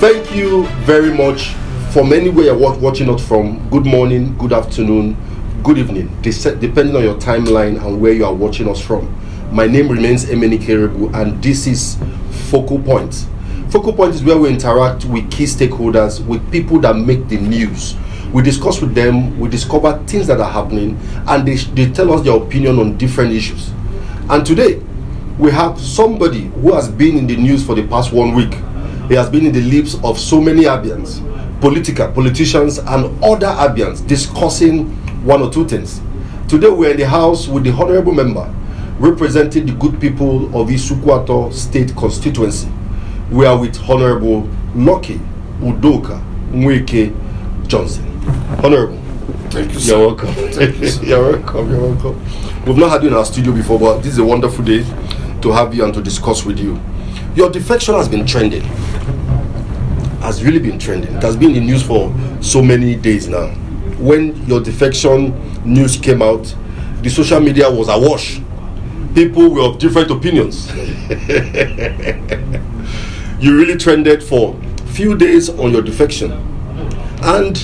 Thank you very much from anywhere you're watching us from. Good morning, good afternoon, good evening, depending on your timeline and where you are watching us from. My name remains Emenike Iroegbu, and this is Focal Point. Focal Point is where we interact with key stakeholders, with people that make the news. We discuss with them, we discover things that are happening, and they tell us their opinion on different issues. And today, we have somebody who has been in the news for the past 1 week. He has been in the lips of so many Abians, politicians, and other Abians discussing one or two things. Today, we're in the house with the honorable member representing the good people of Isuikwuato State Constituency. We are with Honorable Lucky Udoka Nweke Johnson. Honorable. Thank you, sir. You're welcome. Thank you, sir. You're welcome. We've not had you in our studio before, but this is a wonderful day to have you and to discuss with you. Your defection has been trending. Has really been trending. It has been in the news for so many days now. When your defection news came out, the social media was awash. People were of different opinions. You really trended for a few days on your defection. And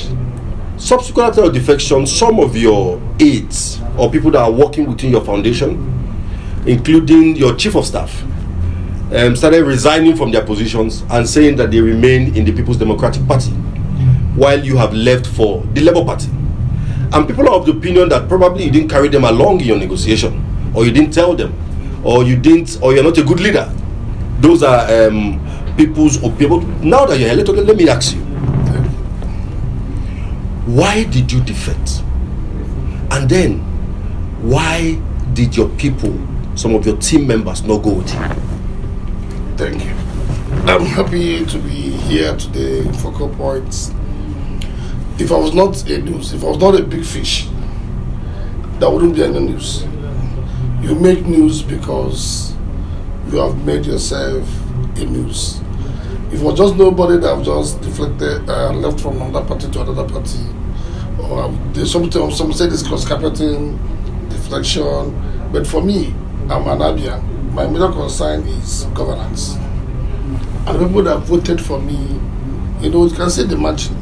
subsequent to your defection, some of your aides or people that are working within your foundation, including your chief of staff, started resigning from their positions and saying that they remain in the People's Democratic Party while you have left for the Labour Party. And people are of the opinion that probably you didn't carry them along in your negotiation, or you didn't tell them, or you're not a good leader. Those are people's opinion. Now that you're elected, let me ask you, why did you defect? And then, why did your people, some of your team members, not go with you? Thank you. I'm happy to be here today in Focal Points. If I was not a news, if I was not a big fish, there wouldn't be any news. You make news because you have made yourself a news. If it was just nobody that have just deflected, left from another party to another party, or some say this cross carpeting, deflection, but for me, I'm an Abia. My major concern is governance. And the people that voted for me, you can see the margin.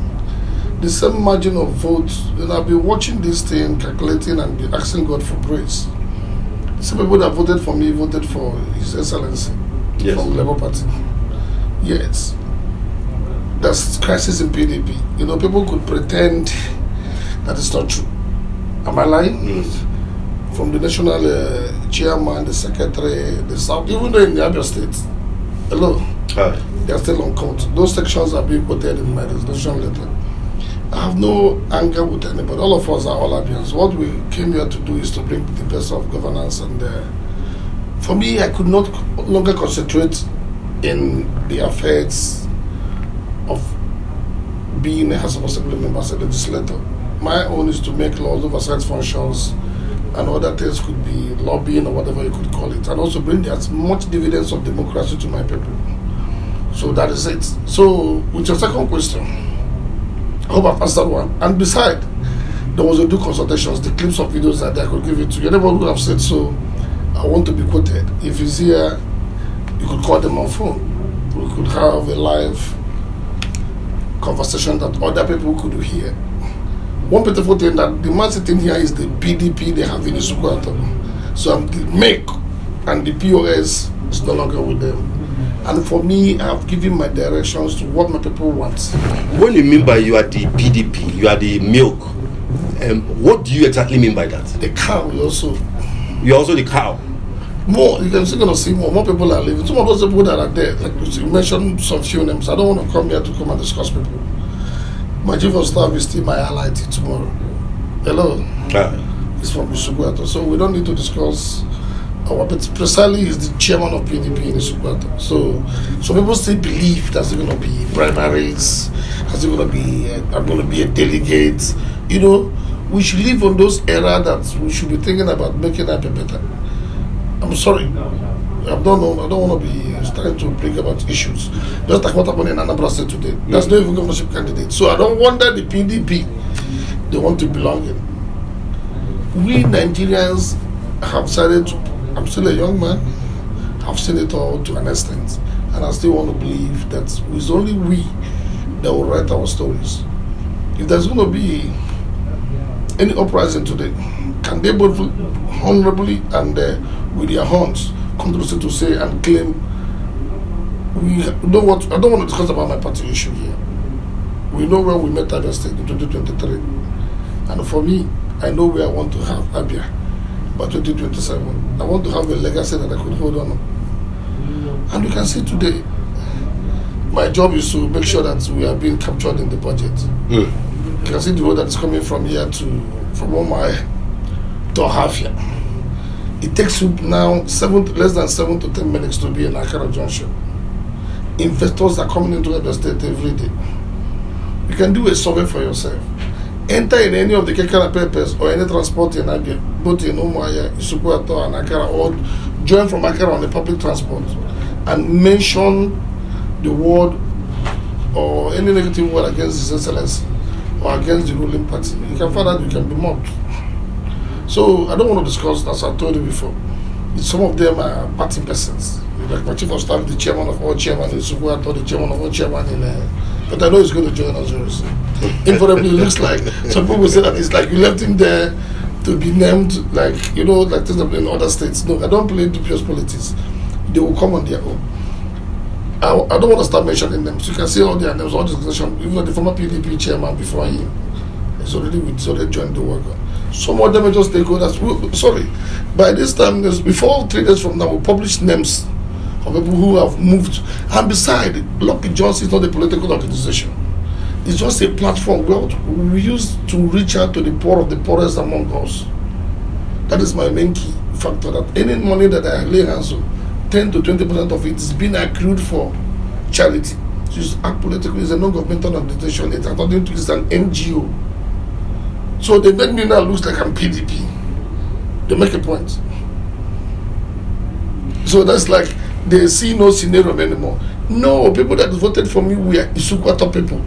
The same margin of votes, I've been watching this thing, calculating and be asking God for grace. Some people that voted for me voted for His Excellency from the Labour Party. Yes. There's crisis in PDP. People could pretend that it's not true. Am I lying? From the national chairman, the secretary, the south, even though in the Abia State, they are still on court. Those sections are being quoted in my resignation letter. I have no anger with anybody. All of us are all Abians. What we came here to do is to bring the best of governance. And for me, I could not longer concentrate in the affairs of being a House of Assembly member as a legislator. My own is to make laws, oversight functions, and other things could be lobbying or whatever you could call it, and also bring as much dividends of democracy to my people. So that is it. So with your second question, I hope I've answered one. And beside, there was a due consultations, the clips of videos that I could give it to you. Anybody who have said so, I want to be quoted. If he's here, you could call them on phone. We could have a live conversation that other people could hear. One beautiful thing that the man sitting here is the PDP they have in Isuikwuato. So I'm the make and the POS is no longer with them. And for me, I have given my directions to what my people want. When you mean by you are the PDP, you are the milk, what do you exactly mean by that? The cow also. You're also the cow? More, you can still gonna see more people are leaving. Some of those people that are there, like you mentioned some few names. I don't want to come here to come and discuss people. My chief of staff is still my ally till tomorrow. Hello. He's from Isuikwuato. So we don't need to discuss but precisely he's the chairman of PDP in Isuikwuato. So people still believe there's going to be primaries, there's going to be a delegate. We should live on those era that we should be thinking about making that better. I'm sorry. I don't want to be trying to bring about issues. Just like what happened in Anambra State today. There's no even governorship candidate. So I don't wonder the PDP they want to belong in. We Nigerians have decided to, I'm still a young man, I've seen it all to an extent. And I still want to believe that it's only we that will write our stories. If there's going to be any uprising today, can they both honorably and with their horns come to the state to say and claim, I don't want to discuss about my party issue here. We know where we met Abia State in 2023. And for me, I know where I want to have Abia by 2027. I want to have a legacy that I could hold on. And you can see today, my job is to make sure that we are being captured in the budget. You can see the road that is coming from here from Omai to Hafia. It takes you now less than 7 to 10 minutes to be in Akara Junction. Investors are coming into Abia State every day. You can do a survey for yourself. Enter in any of the Kekara papers or any transport in Abia, both in Umuahia, Isuikwuato, and Akara, or join from Akara on the public transport, and mention the word or any negative word against His Excellency or against the ruling party. You can find out you can be mobbed. So I don't want to discuss, as I told you before, some of them are party persons. Like my chief of staff, the chairman of all chairman in Isuikwuato, the chairman of all chairman in but I know he's going to join us very soon. Invariably, it looks like some people say that it's like you left him there to be named, like things that in other states. No, I don't play dubious politics. They will come on their own. I don't want to start mentioning them. So you can see all their names, all the organization, even the former PDP chairman before him. He's already joined the work. Some of them are just stakeholders. Sorry, by this time, before 3 days from now, we'll publish names of people who have moved. And besides, Lucky Johnson is not a political organization. It's just a platform we use to reach out to the poor of the poorest among us. That is my main key factor. That any money that I lay hands on, 10 to 20% of it is being accrued for charity. It's apolitical. It's a non-governmental organization. It's an NGO. So they make me now look like I'm PDP. They make a point. So that's like they see no scenario anymore. No, people that voted for me were Isuikwuato people,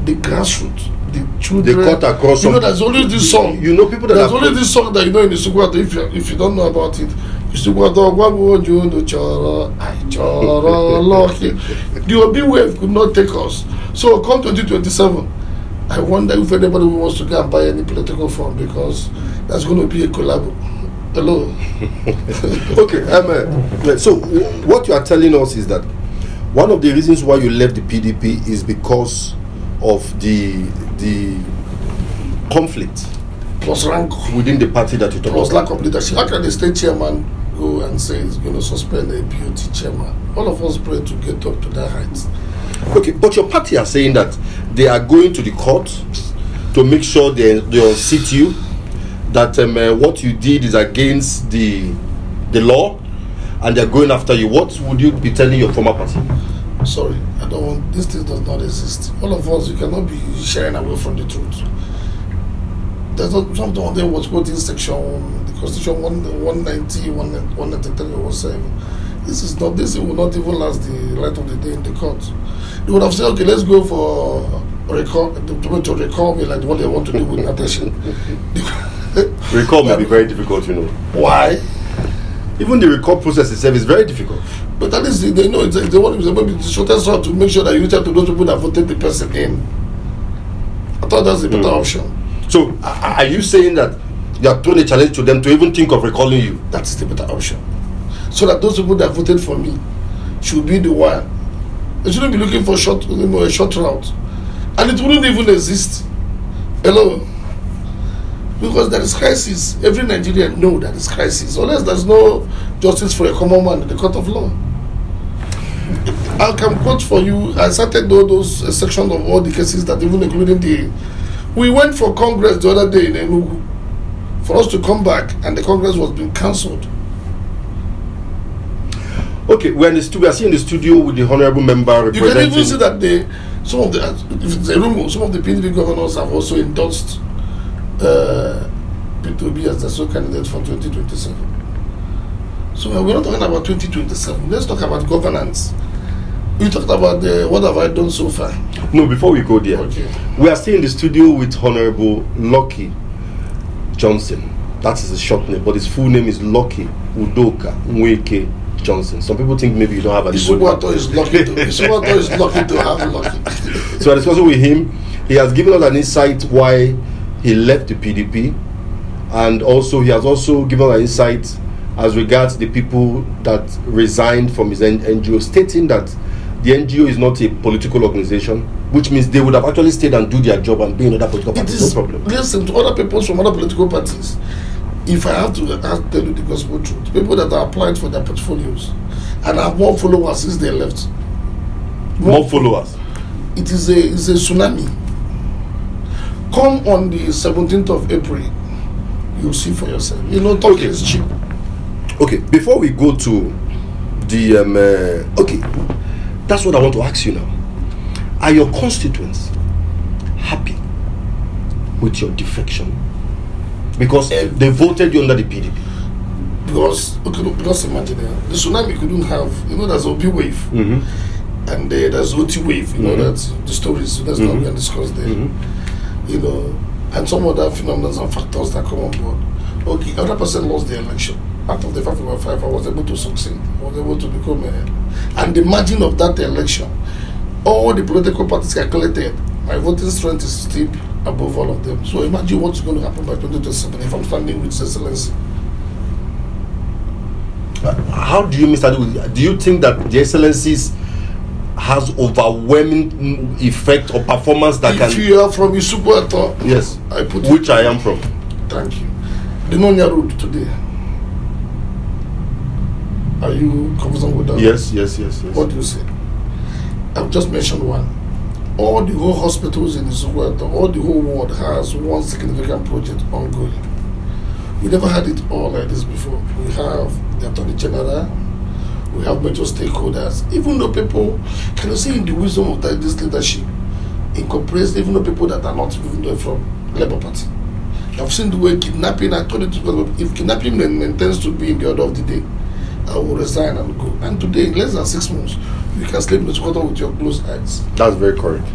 the grassroots, the children. They cut across. There's only this song. People that there's only this song that in Isuikwuato. If you don't know about it, Isuikwuato the Obi wave could not take us. So come 2027, I wonder if anybody wants to go and buy any political form, because that's going to be a collab. Hello. Okay, so what you are telling us is that one of the reasons why you left the PDP is because of the conflict plus rank within the party that you talk about. Plus lack of leadership. How can the state chairman go and say he's going to suspend a BOT chairman? All of us pray to get up to that height. Okay, but your party are saying that they are going to the court to make sure they unseat you, that what you did is against the law, and they're going after you. What would you be telling your former party? Sorry, I don't want, this thing does not exist. All of us, you cannot be sharing away from the truth. There's not something on there was quoting section, the Constitution 190, 193, or 197. This will not even last the light of the day in the court. They would have said, okay, let's go for to recall me, like what they want to do with Natasha. Recall may be very difficult, Why? Even the recall process itself is very difficult. But that is, they know they want to be the shortest route to make sure that you reach out to those people that voted the person in. I thought that's the better option. So, are you saying that you are throwing a challenge to them to even think of recalling you? That's the better option. So that those people that voted for me should be the one. They shouldn't be looking for a short route. And it wouldn't even exist. Hello? Because there is crisis. Every Nigerian knows there is crisis. Unless there's no justice for a common man in the court of law. I can quote for you, I cited those sections of all the cases that even including we went for Congress the other day in Enugu for us to come back, and the Congress was being cancelled. Okay, we are seeing the studio with the honorable member representing. You can even see that some of the PDP governors have also endorsed P2B as the sole candidate for 2027. So we're not talking about 2027. Let's talk about governance. We talked about what have I done so far. No, before we go there, okay. We are still in the studio with Honorable Lucky Johnson. That is his short name, but his full name is Lucky Udoka Nweke Johnson. Some people think maybe you don't have an Isuikwuato is lucky to have lucky. So I discussed with him. He has given us an insight why he left the PDP, and also he has also given us an insight as regards the people that resigned from his NGO, stating that the NGO is not a political organization, which means they would have actually stayed and do their job and be in other political parties. No problem. Listen to other people from other political parties. If I have to tell you the gospel truth, people that are applied for their portfolios and have more followers since they left. More followers. It is a tsunami. Come on the 17th of April, you'll see for yourself. You know, talking is cheap. Okay, before we go to the okay, that's what I want to ask you now. Are your constituents happy with your defection? Because they voted you under the PDP. Because imagine the tsunami couldn't have, there's a big wave, and there's OT wave, that's the stories, that's not being discussed there, and some other phenomena and factors that come on board. Okay, 100% lost the election. Out of the 5 I was able to succeed. I was able to become and the margin of that election, all the political parties calculated, my voting strength is still above all of them. So imagine what's going to happen by 2027 if I'm standing with His Excellency. How do you miss that? Do you think that the Excellencies has overwhelming effect or performance that if you are from Isuikwuato, yes, which I am from. Thank you. The Nonya Road today. Are you conversant with that? Yes. What do you say? I've just mentioned one. All the whole hospitals in Isuikwuato, all the whole world has one significant project ongoing. We never had it all like this before. We have the Attorney General, we have major stakeholders. Even though people, can you see in the wisdom of this leadership, incorporates even though people that are not even from Labour Party. I've seen the way kidnapping, I told you, if kidnapping intends to be in the order of the day, I will resign and go. And today, in less than 6 months, you can sleep in Isuikwuato with your closed eyes. That's very correct.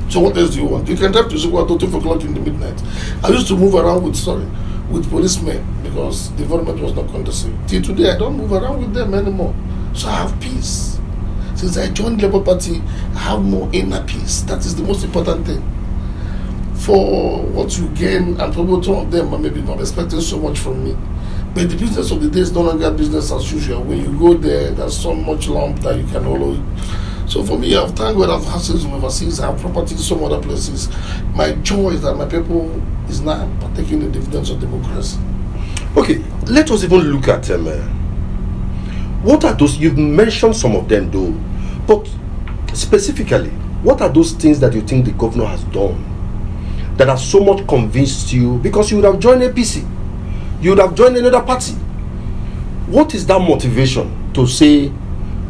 So what else do you want? You can drive to Isuikwuato 2 o'clock in the midnight. I used to move around with policemen because the environment was not conducive. Till today, I don't move around with them anymore. So I have peace. Since I joined Labour Party, I have more inner peace. That is the most important thing. For what you gain, and probably some of them are maybe not expecting so much from me. But the business of the day is no longer business as usual. When you go there, there's so much lump that you can always. So for me, I've thank God I've houses overseas, I have properties in some other places. My joy is that my people is now partaking the dividends of democracy. Okay, let us even look at what are those, you've mentioned some of them though, but specifically, what are those things that you think the governor has done that have so much convinced you? Because you would have joined APC, you would have joined another party. What is that motivation to say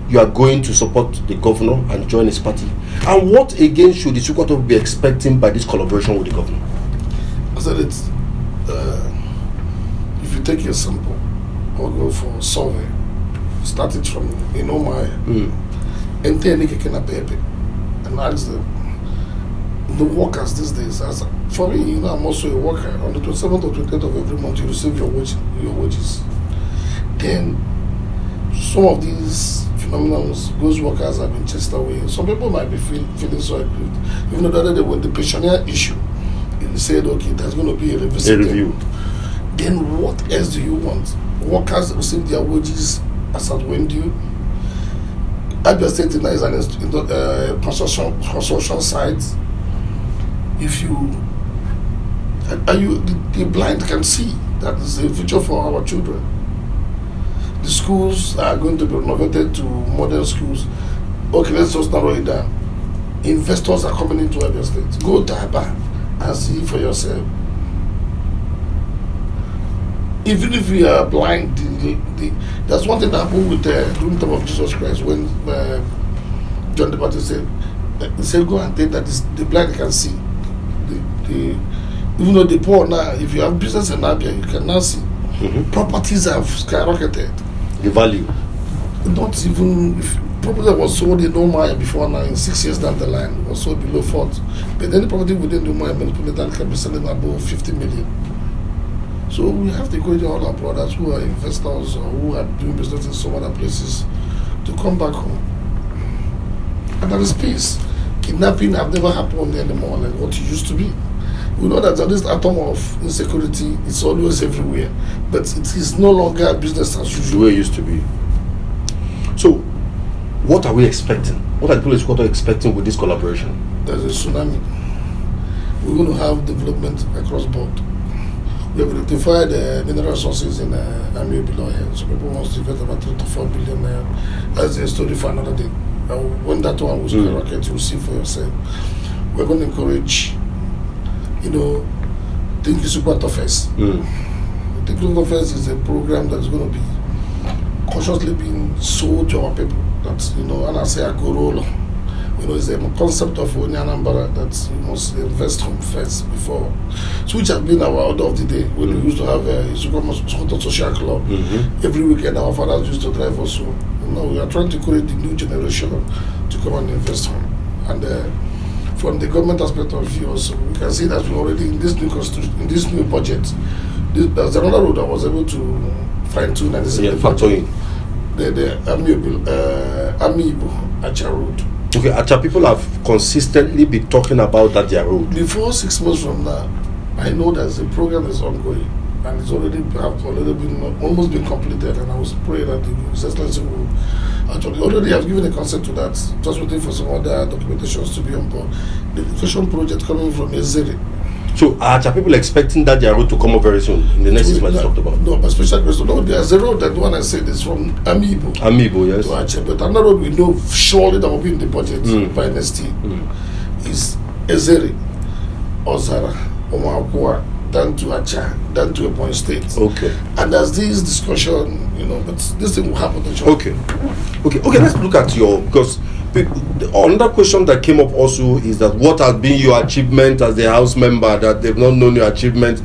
you are going to support the governor and join his party? And what again should the Isuikwuato be expecting by this collaboration with the governor? I said it. If you take your sample or go for a survey, start it from Emenike Iroegbu and ask them, the workers these days, for me, I'm also a worker. On the 27th or 28th of every month, you receive your wages. Then some of these phenomena, those workers have been chased away. Some people might be feeling so aggrieved. Even though the other day when the pensioner issue, they said, okay, there's going to be a review. Then what else do you want? Workers receive their wages as at when due. Abia State is an construction site. If the blind can see that is a future for our children. The schools are going to be renovated to modern schools. Okay, let's just narrow it down. Investors are coming into Abia State. Go to Abia and see for yourself. Even if we are blind, that's one thing that happened with the time of Jesus Christ when John the Baptist said, he said, go and take that the blind can see. Even though the poor now, if you have business in Abia, you can now see. Properties have skyrocketed. The value. Not even if property that was sold in Omaya before now, in 6 years down the line, was sold below 40. But any property within the Omaya metropolitan can be selling above 50 million. So we have to encourage all our brothers who are investors or who are doing business in some other places to come back home. And there is peace. Kidnapping have never happened anymore like what it used to be. We know that this atom of insecurity is always everywhere, but it is no longer business as usual. The way it used to be. So, what are we expecting? What are the people of Isuikwuato expecting with this collaboration? There's a tsunami. We're going to have development across board. We have identified mineral resources in Abia State. So people want to invest about 3 to 4 billion. That's a story for another day. When that one will skyrocket, you'll see for yourself. We're going to encourage, think Isuikwuato first. Think Isuikwuato first is a program that's going to be consciously being sold to our people. That's, and I say I go roll. It's a concept of Anambra that you must invest home first before. So which has been our order of the day. When we used to have a Isuikwuato Social Club, every weekend our fathers used to drive us home. We are trying to encourage the new generation to come and invest home. And from the government aspect of view also, we can see that we already in this new constitution, in this new budget, there's another road that was able to fine-tune and factor in. The Amiibo Acha road. Okay, Acha people have consistently been talking about that their road. Before 6 months from now, I know that the program is ongoing and it's already been almost been completed, and I was praying that the Excellency will actually already have given a consent to that. Just waiting for some other documentations to be on board. The Defection project coming from Ezeri. So are people expecting that their road to come up very soon in the next 6 months you talked about? No, but special question. No, there's a road that one I said is from Amiibo. Amiibo, yes. To Aceh, but another road we know surely that will be in the budget by next year is Ezeri, Ozara, Omakwa, down to Aceh, down to Abia State. Okay. And there's this discussion, but this thing will happen. Okay. Let's look at because another question that came up also is that what has been your achievement as the House member that they've not known your achievement?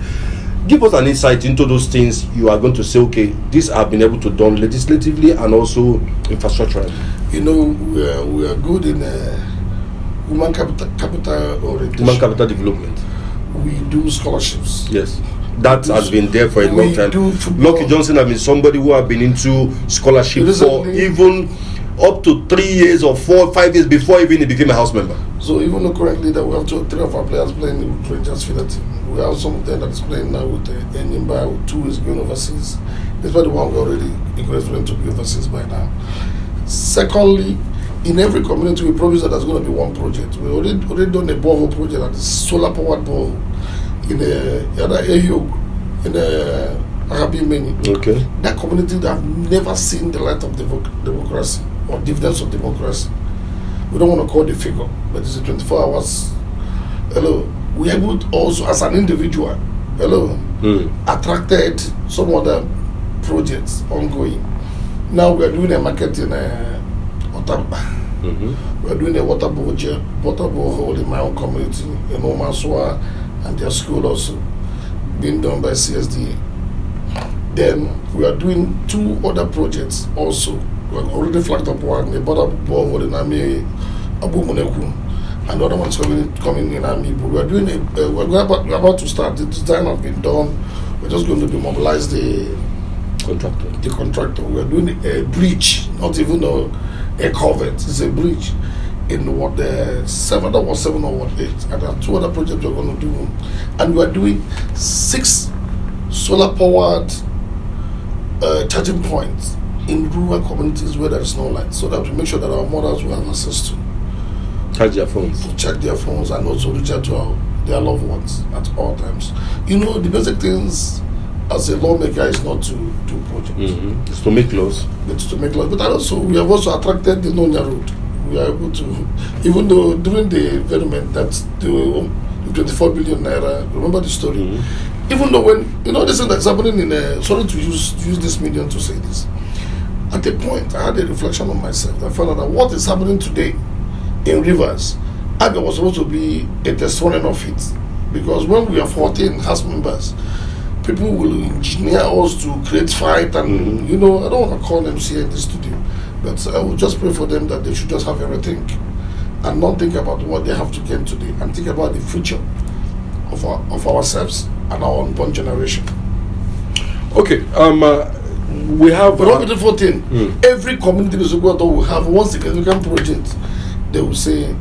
Give us an insight into those things you are going to say, okay, these have been able to done legislatively and also infrastructurally. We are good in human capital orientation. Human capital development. We do scholarships. Yes. That has been there for a long time. Nweke Johnson has been somebody who have been into scholarship for even up to 3 years or 4 or 5 years before even he became a House member. So even though currently that we have 3 of our players playing with Rangers Feeder team, we have some of them that is playing now with Enyimba, with 2 is going overseas. Despite the one we already encouraged them to be overseas by now. Secondly, in every community we promise that there's going to be one project. We already done a borehole project, that is solar powered borehole in the other area in the Arabian Meni. Okay. That community that have never seen the light of democracy or dividends of democracy. We don't want to call the figure, but it's a 24 hours. Hello. We are able to also, as an individual, attracted some other projects ongoing. Now we are doing a market in Otamba. We are doing a water borehole in my own community in Omaswa, and their school also being done by CSDA. Then we are doing 2 other projects also. We have already flagged up one, a borehole in Abu Muneku, and the other one is coming in Amiibo. We are doing we're about to start. The design has been done. We're just going to demobilize the contractor. We are doing a bridge, not even a culvert. It's a bridge in the 7 or 8. And there are 2 other projects we're going to do. And we are doing 6 solar powered charging points in rural communities where there is no light, so that we make sure that our mothers will have access to charge their phones. To charge their phones and also reach out to their loved ones at all times. The basic things as a lawmaker is not to do projects. It's to make laws. It's to make laws. But also we have also attracted the Nonya road. We are able to, even though during the development that the 24 billion naira, remember the story? Even though when this thing that's happening in sorry to use this medium to say this. At a point I had a reflection on myself. I found out that what is happening today in Rivers, Abia was supposed to be a testimonial of it. Because when we are 14 House members, people will engineer us to create fight and I don't want to call them here in the studio, but I will just pray for them that they should just have everything and not think about what they have to gain today and think about the future of ourselves and our unborn generation. Okay. We have. But one beautiful thing. Every community in Isuikwuato will have one significant project. They will say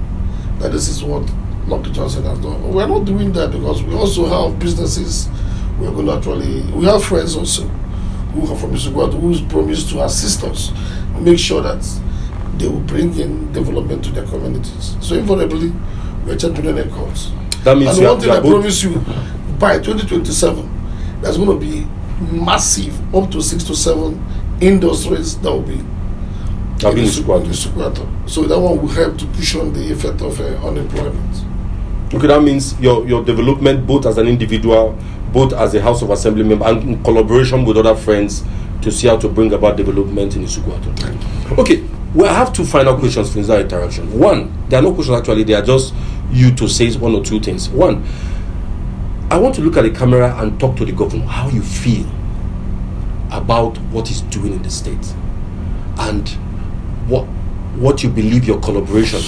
that this is what Dr. Johnson has done. We are not doing that because we also have businesses. We are going to actually. We have friends also who are from Isuikwuato who promised to assist us, make sure that they will bring in development to their communities. So invariably, we are championing a cause. That means and one thing I promise you, by 2027, there's going to be massive, up to 6 to 7 industries that will be in Isuikwuato. So that one will help to cushion the effect of unemployment. Okay, that means your development, both as an individual, both as a House of Assembly member, and in collaboration with other friends to see how to bring about development in Isuikwuato. Okay, well, I have two final questions for this interaction. One, there are no questions actually, they are just you to say one or two things. One, I want to look at the camera and talk to the governor, how you feel about what he's doing in the state and what you believe your collaboration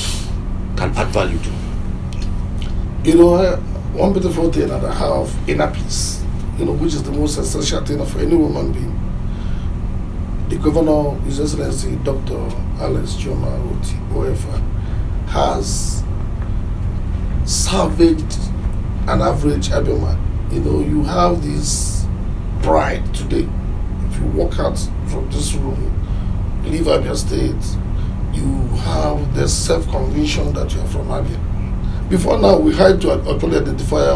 can add value to. You know, one beautiful thing that I have inner peace, which is the most essential thing for any woman being. The governor, His Excellency Dr. Alex Chioma Otti, OFA, has salvaged an average Abia man. You have this pride today. If you walk out from this room, leave Abia State, you have the self-conviction that you are from Abia. Before now, we hide to actually identify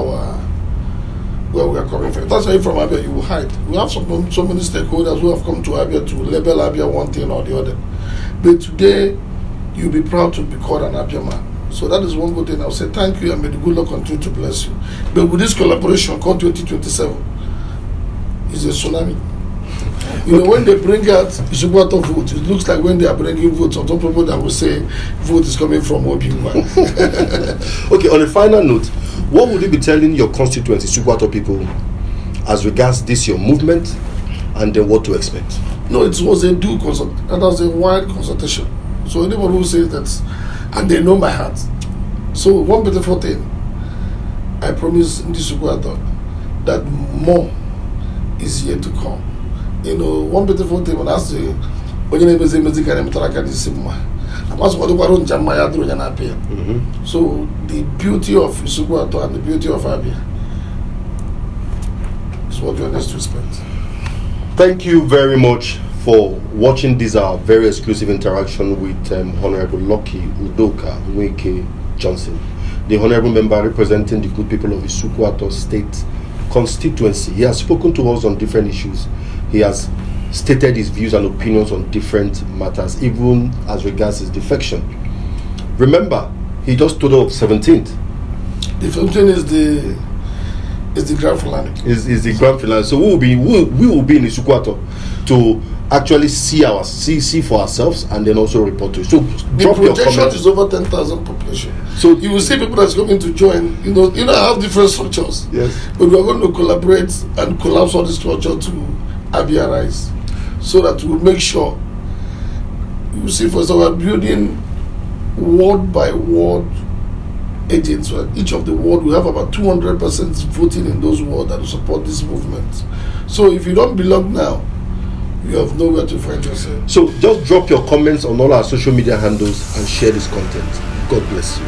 where we are coming from. That's why you're from Abia, you will hide. We have so many stakeholders who have come to Abia to label Abia one thing or the other. But today, you'll be proud to be called an Abia man. So that is one good thing. I'll say thank you and may the good Lord continue to bless you. But with this collaboration called 2027, is a tsunami. When they bring out Isuikwuato vote, it looks like when they are bringing votes on top of people that will say vote is coming from Obi-Wan. Okay, on a final note, what would you be telling your constituents, Isuikwuato people, as regards this your movement, and then what to expect? No, it was a due consult, and was a wide consultation. So anyone who says that, and they know my heart. So one beautiful thing, I promise in Isuikwuato that more is yet to come. One beautiful thing when I say, when you say music and so the beauty of Isuikwuato and the beauty of Abia is what we are next to respect. Thank you very much for watching this very exclusive interaction with Honorable Lucky Udoka Nweke Johnson, the Honorable Member representing the good people of Isuikwuato State Constituency. He has spoken to us on different issues. He has stated his views and opinions on different matters, even as regards his defection. Remember, he just told us 17th. Defection is the grand finale. Is the grand finale. So we will be in Isuikwuato to actually see for ourselves and then also report to you. So drop your comments. The projection is over 10,000 population. So you will see people that's coming to join. I have different structures. Yes. But we are going to collaborate and collapse all the structure to Abia Rise, so that we will make sure. You see, for example, we are building ward by ward agents. Each of the ward we have about 200% voting in those wards that will support this movement. So if you don't belong now, you have nowhere to find yourself. So just drop your comments on all our social media handles and share this content. God bless you.